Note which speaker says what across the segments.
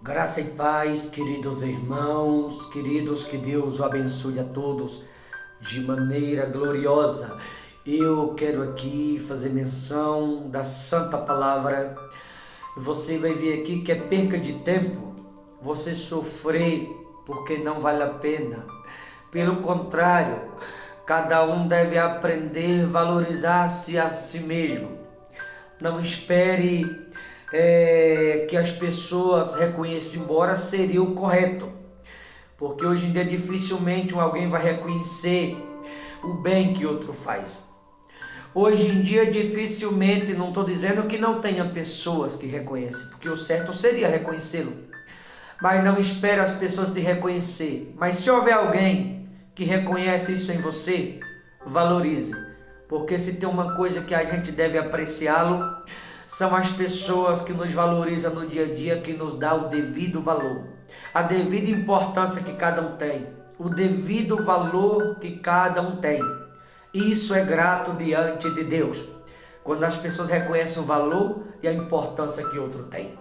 Speaker 1: Graça e paz, queridos irmãos, queridos, que Deus o abençoe a todos de maneira gloriosa. Eu quero aqui fazer menção da Santa Palavra. Você vai ver aqui que é perca de tempo você sofrer porque não vale a pena. Pelo contrário, cada um deve aprender a valorizar-se a si mesmo. Não espere que as pessoas reconheçam, embora seria o correto, porque hoje em dia dificilmente alguém vai reconhecer o bem que outro faz. Hoje em dia dificilmente, não estou dizendo que não tenha pessoas que reconhecem, porque o certo seria reconhecê-lo, mas não espere as pessoas te reconhecer. Mas se houver alguém que reconhece isso em você, valorize, porque se tem uma coisa que a gente deve apreciá-lo, são as pessoas que nos valorizam no dia a dia, que nos dá o devido valor, a devida importância que cada um tem, o devido valor que cada um tem. Isso é grato diante de Deus, quando as pessoas reconhecem o valor e a importância que outro tem.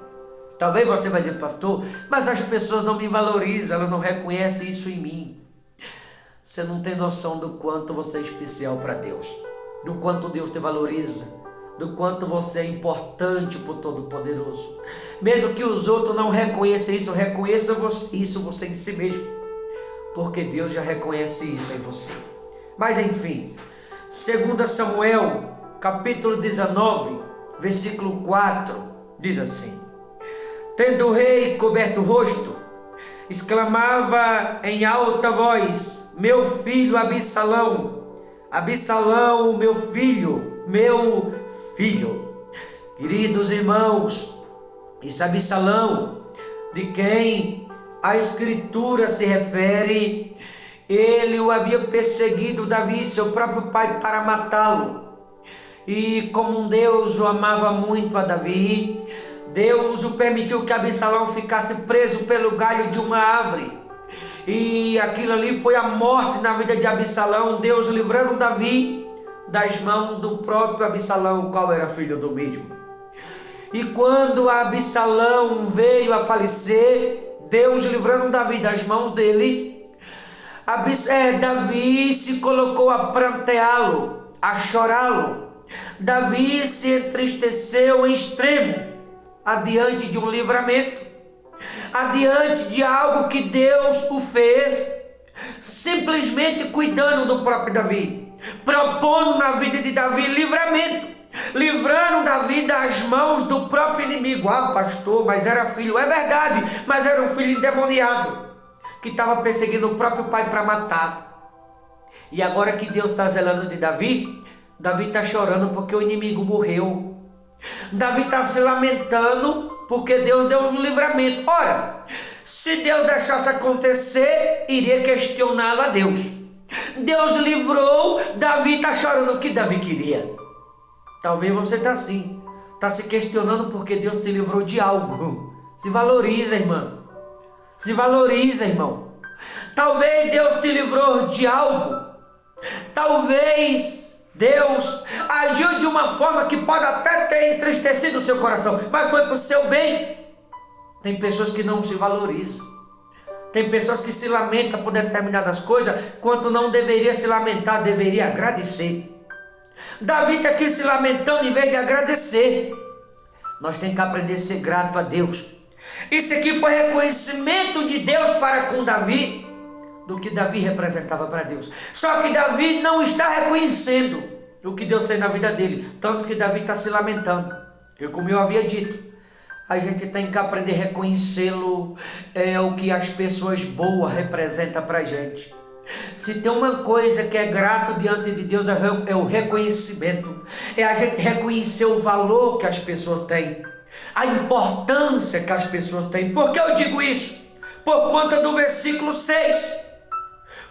Speaker 1: Talvez você vai dizer, pastor, mas as pessoas não me valorizam, elas não reconhecem isso em mim. Você não tem noção do quanto você é especial para Deus, do quanto Deus te valoriza, do quanto você é importante para o Todo-Poderoso. Mesmo que os outros não reconheçam isso, reconheça você em si mesmo, porque Deus já reconhece isso em você. Mas enfim, 2 Samuel, capítulo 19, versículo 4, diz assim: Tendo o rei coberto o rosto, exclamava em alta voz: Meu filho Absalão, Absalão, meu filho, meu filho. Queridos irmãos, esse Absalão, de quem a Escritura se refere, ele o havia perseguido Davi, seu próprio pai, para matá-lo. E como um Deus o amava muito a Davi, Deus o permitiu que Absalão ficasse preso pelo galho de uma árvore. E aquilo ali foi a morte na vida de Absalão, Deus livrando Davi das mãos do próprio Absalão, qual era filho do mesmo. E quando Absalão veio a falecer, Deus livrando Davi das mãos dele, Davi se colocou a pranteá-lo, a chorá-lo. Davi se entristeceu em extremo, adiante de um livramento, adiante de algo que Deus o fez, simplesmente cuidando do próprio Davi, propondo na vida de Davi livramento, livrando Davi das mãos do próprio inimigo. Ah, pastor, mas era filho, é verdade, mas era um filho endemoniado, que estava perseguindo o próprio pai para matar. E agora que Deus está zelando de Davi, Davi está chorando porque o inimigo morreu. Davi está se lamentando porque Deus deu um livramento. Ora, se Deus deixasse acontecer, iria questioná-lo a Deus. Deus livrou, Davi está chorando o que Davi queria. Talvez você está assim, está se questionando porque Deus te livrou de algo. Se valoriza, irmão. Se valoriza, irmão. Talvez Deus te livrou de algo. Talvez Deus agiu de uma forma que pode até ter entristecido o seu coração, mas foi para o seu bem. Tem pessoas que não se valorizam. Tem pessoas que se lamentam por determinadas coisas, quando não deveria se lamentar, deveria agradecer. Davi está aqui se lamentando em vez de agradecer. Nós temos que aprender a ser grato a Deus. Isso aqui foi reconhecimento de Deus para com Davi, do que Davi representava para Deus. Só que Davi não está reconhecendo o que Deus fez na vida dele, tanto que Davi está se lamentando. E como eu havia dito, a gente tem que aprender a reconhecê-lo, o que as pessoas boas representam para a gente. Se tem uma coisa que é grato diante de Deus, é o reconhecimento. É a gente reconhecer o valor que as pessoas têm, a importância que as pessoas têm. Por que eu digo isso? Por conta do versículo 6.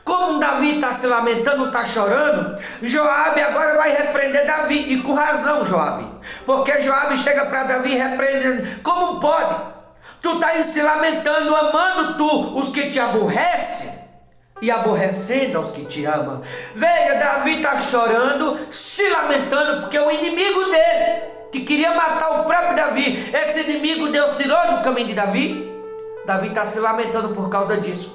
Speaker 1: Como Davi está se lamentando, está chorando, Joabe agora vai repreender Davi, e com razão, Joabe, porque Joabe chega para Davi e repreende: como pode? Tu está aí se lamentando, amando tu os que te aborrecem e aborrecendo aos que te amam. Veja, Davi está chorando, se lamentando, porque o inimigo dele, que queria matar o próprio Davi, esse inimigo Deus tirou do caminho de Davi. Davi está se lamentando por causa disso.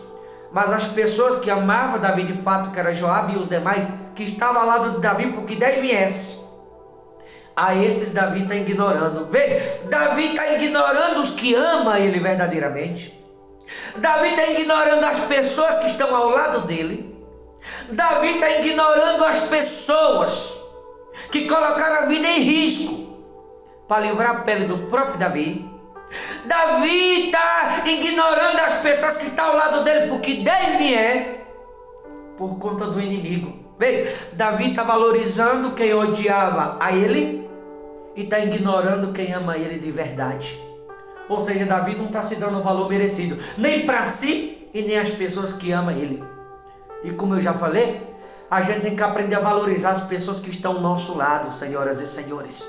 Speaker 1: Mas as pessoas que amavam Davi de fato, que era Joabe e os demais, que estavam ao lado de Davi, porque daí viesse, a esses Davi está ignorando. Veja, Davi está ignorando os que amam ele verdadeiramente. Davi está ignorando as pessoas que estão ao lado dele. Davi está ignorando as pessoas que colocaram a vida em risco para livrar a pele do próprio Davi. Davi está ignorando as pessoas que estão ao lado dele, porque dele vier por conta do inimigo. Veja, Davi está valorizando quem odiava a ele e está ignorando quem ama ele de verdade. Ou seja, Davi não está se dando o valor merecido, nem para si e nem às pessoas que amam ele. E como eu já falei, a gente tem que aprender a valorizar as pessoas que estão ao nosso lado, senhoras e senhores.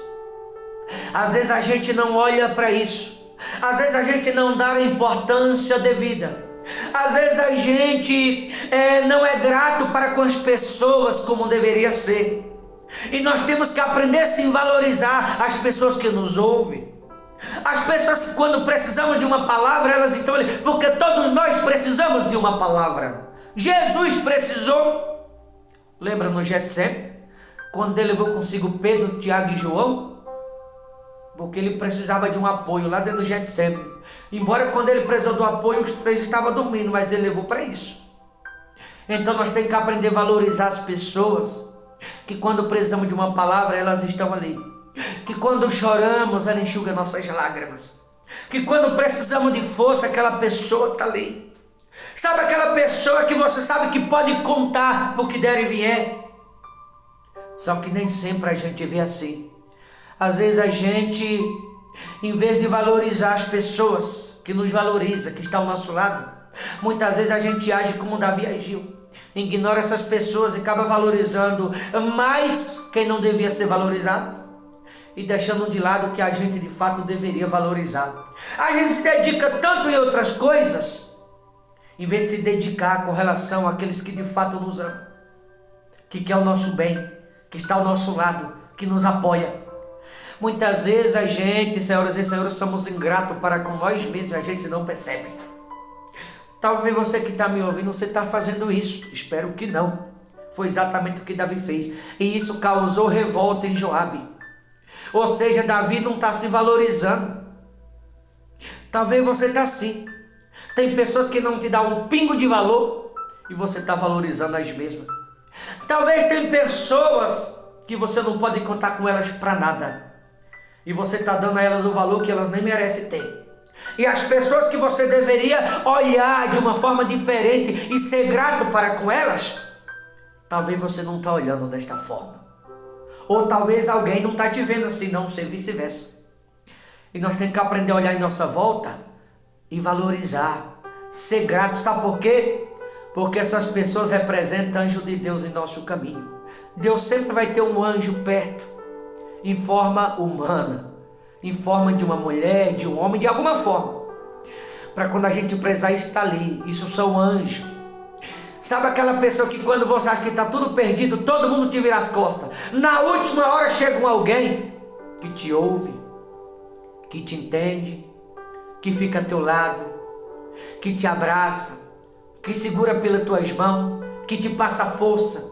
Speaker 1: Às vezes a gente não olha para isso. Às vezes a gente não dá a importância devida. Às vezes a gente não é grato para com as pessoas como deveria ser. E nós temos que aprender sim a valorizar as pessoas que nos ouvem. As pessoas que quando precisamos de uma palavra, elas estão ali, porque todos nós precisamos de uma palavra. Jesus precisou, lembra no Getsemane, quando ele levou consigo Pedro, Tiago e João? Porque ele precisava de um apoio lá dentro do Getsemane. Embora quando ele precisou do apoio, os três estavam dormindo, mas ele levou para isso. Então nós temos que aprender a valorizar as pessoas, que quando precisamos de uma palavra, elas estão ali. Que quando choramos, ela enxuga nossas lágrimas. Que quando precisamos de força, aquela pessoa está ali. Sabe aquela pessoa que você sabe que pode contar porque der e vier? Só que nem sempre a gente vê assim. Às vezes a gente, em vez de valorizar as pessoas que nos valorizam, que estão ao nosso lado, muitas vezes a gente age como Davi agiu. Ignora essas pessoas e acaba valorizando mais quem não devia ser valorizado e deixando de lado o que a gente de fato deveria valorizar. A gente se dedica tanto em outras coisas, em vez de se dedicar com relação àqueles que de fato nos amam, que quer o nosso bem, que está ao nosso lado, que nos apoia. Muitas vezes a gente, senhoras e senhores, somos ingratos para com nós mesmos e a gente não percebe. Talvez você que está me ouvindo, você está fazendo isso. Espero que não. Foi exatamente o que Davi fez. E isso causou revolta em Joabe. Ou seja, Davi não está se valorizando. Talvez você está assim. Tem pessoas que não te dão um pingo de valor e você está valorizando as mesmas. Talvez tem pessoas que você não pode contar com elas para nada. E você está dando a elas o valor que elas nem merecem ter. E as pessoas que você deveria olhar de uma forma diferente e ser grato para com elas, talvez você não está olhando desta forma. Ou talvez alguém não está te vendo assim, não sei, vice-versa. E nós temos que aprender a olhar em nossa volta e valorizar, ser grato. Sabe por quê? Porque essas pessoas representam anjo de Deus em nosso caminho. Deus sempre vai ter um anjo perto, em forma humana, em forma de uma mulher, de um homem, de alguma forma. Para quando a gente precisar estar ali. Isso são anjos. Sabe aquela pessoa que quando você acha que está tudo perdido, todo mundo te vira as costas. Na última hora chega alguém que te ouve, que te entende, que fica ao teu lado, que te abraça, que segura pelas tuas mãos, que te passa força,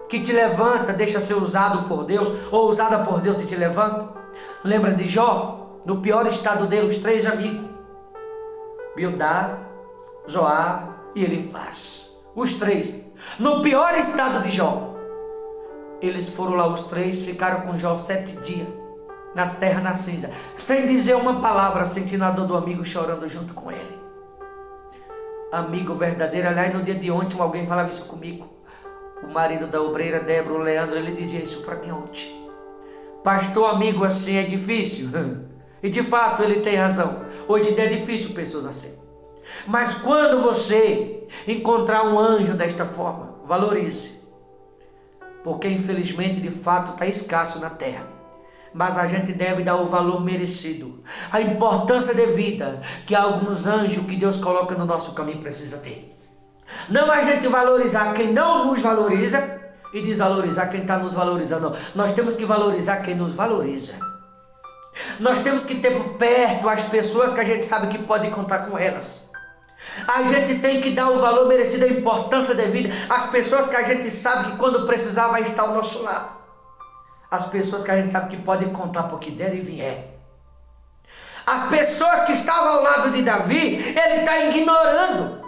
Speaker 1: que te levanta, deixa ser usado por Deus, ou usada por Deus e te levanta. Lembra de Jó? No pior estado dele, os três amigos, Bildad, Zoar e Elifaz. Os três, no pior estado de Jó, eles foram lá, os três ficaram com Jó 7 dias, na terra, na cinza, sem dizer uma palavra, sentindo a dor do amigo, chorando junto com ele. Amigo verdadeiro. Aliás, no dia de ontem alguém falava isso comigo. O marido da obreira, Débora, o Leandro, ele dizia isso para mim ontem. Pastor, amigo assim é difícil. E de fato ele tem razão. Hoje em dia é difícil pessoas assim. Mas quando você encontrar um anjo desta forma, valorize. Porque infelizmente de fato está escasso na terra. Mas a gente deve dar o valor merecido, a importância devida que alguns anjos que Deus coloca no nosso caminho precisa ter. Não a gente valorizar quem não nos valoriza e desvalorizar quem está nos valorizando. Nós temos que valorizar quem nos valoriza. Nós temos que ter por perto as pessoas que a gente sabe que pode contar com elas. A gente tem que dar o valor merecido, a importância devida às pessoas que a gente sabe que quando precisar vai estar ao nosso lado. As pessoas que a gente sabe que podem contar por que der e vier. As pessoas que estavam ao lado de Davi, ele está ignorando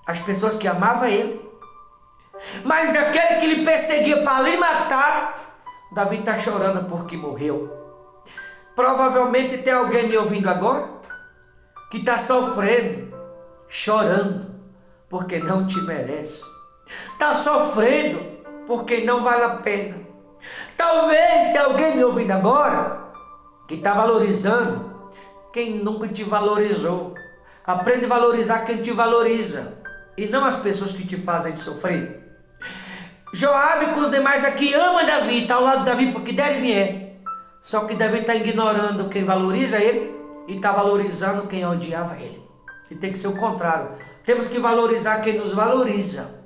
Speaker 1: as pessoas que amavam ele. Mas aquele que lhe perseguia para lhe matar, Davi está chorando porque morreu. Provavelmente tem alguém me ouvindo agora que está sofrendo, chorando, porque não te merece. Está sofrendo porque não vale a pena. Talvez tenha alguém me ouvindo agora que está valorizando quem nunca te valorizou. Aprende a valorizar quem te valoriza e não as pessoas que te fazem sofrer. Joabe com os demais aqui ama Davi, está ao lado de Davi porque der e vier. Só que Davi está ignorando quem valoriza ele e está valorizando quem odiava ele. E tem que ser o contrário. Temos que valorizar quem nos valoriza.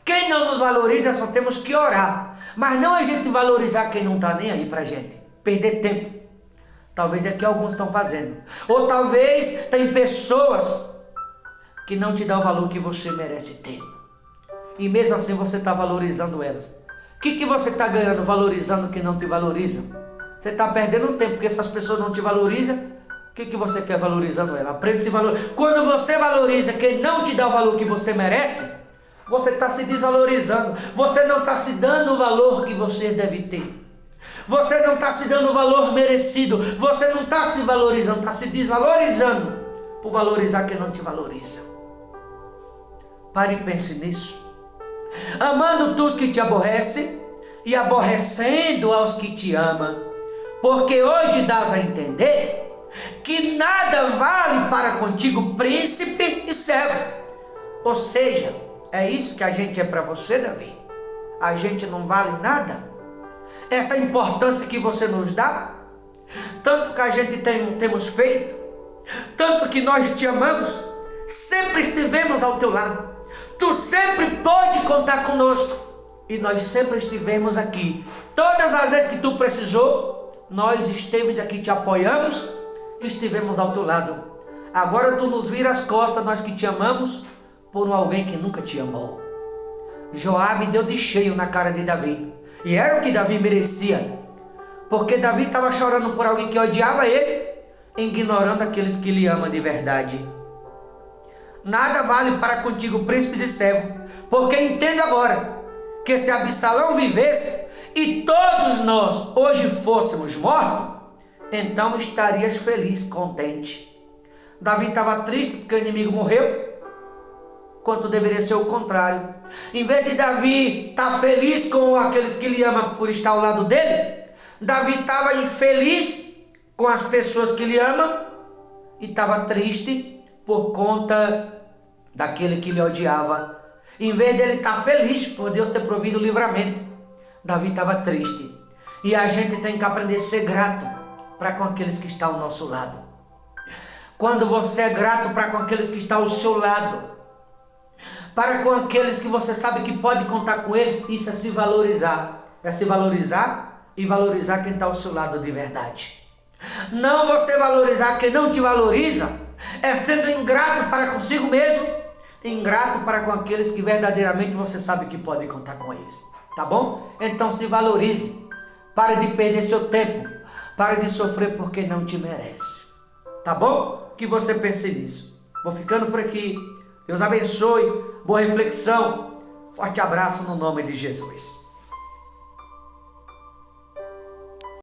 Speaker 1: Quem não nos valoriza só temos que orar. Mas não a gente valorizar quem não está nem aí pra gente. Perder tempo. Talvez é que alguns estão fazendo. Ou talvez tem pessoas que não te dão o valor que você merece ter. E mesmo assim você está valorizando elas. O que você está ganhando valorizando quem não te valoriza? Você está perdendo tempo, porque essas pessoas não te valorizam. O que você quer valorizando ela? Aprende a se valorizar. Quando você valoriza quem não te dá o valor que você merece, você está se desvalorizando. Você não está se dando o valor que você deve ter. Você não está se dando o valor merecido. Você não está se valorizando, está se desvalorizando por valorizar quem não te valoriza. Pare e pense nisso. Amando tu os que te aborrecem e aborrecendo aos que te amam, porque hoje dás a entender que nada vale para contigo príncipe e servo. Ou seja, é isso que a gente é para você, Davi. A gente não vale nada. Essa importância que você nos dá, tanto que a gente temos feito, tanto que nós te amamos, sempre estivemos ao teu lado. Tu sempre pode contar conosco. E nós sempre estivemos aqui. Todas as vezes que tu precisou, nós estivemos aqui, te apoiamos, estivemos ao teu lado. Agora tu nos vira as costas, nós que te amamos, por alguém que nunca te amou. Joabe deu de cheio na cara de Davi. E era o que Davi merecia. Porque Davi estava chorando por alguém que odiava ele, ignorando aqueles que lhe amam de verdade. Nada vale para contigo príncipes e servos, porque entendo agora que se Absalão vivesse e todos nós hoje fôssemos mortos, então estarias feliz, contente. Davi estava triste porque o inimigo morreu, quanto deveria ser o contrário. Em vez de Davi estar feliz com aqueles que lhe amam por estar ao lado dele, Davi estava infeliz com as pessoas que lhe amam e estava triste por conta daquele que lhe odiava. Em vez dele estar feliz por Deus ter provido o livramento, Davi estava triste. E a gente tem que aprender a ser grato para com aqueles que estão ao nosso lado. Quando você é grato para com aqueles que estão ao seu lado, para com aqueles que você sabe que pode contar com eles, isso é se valorizar. É se valorizar e valorizar quem está ao seu lado de verdade. Não você valorizar quem não te valoriza, é sendo ingrato para consigo mesmo, ingrato para com aqueles que verdadeiramente você sabe que pode contar com eles. Tá bom? Então se valorize. Pare de perder seu tempo. Pare de sofrer porque não te merece. Tá bom? Que você pense nisso. Vou ficando por aqui. Deus abençoe. Boa reflexão. Forte abraço no nome de Jesus.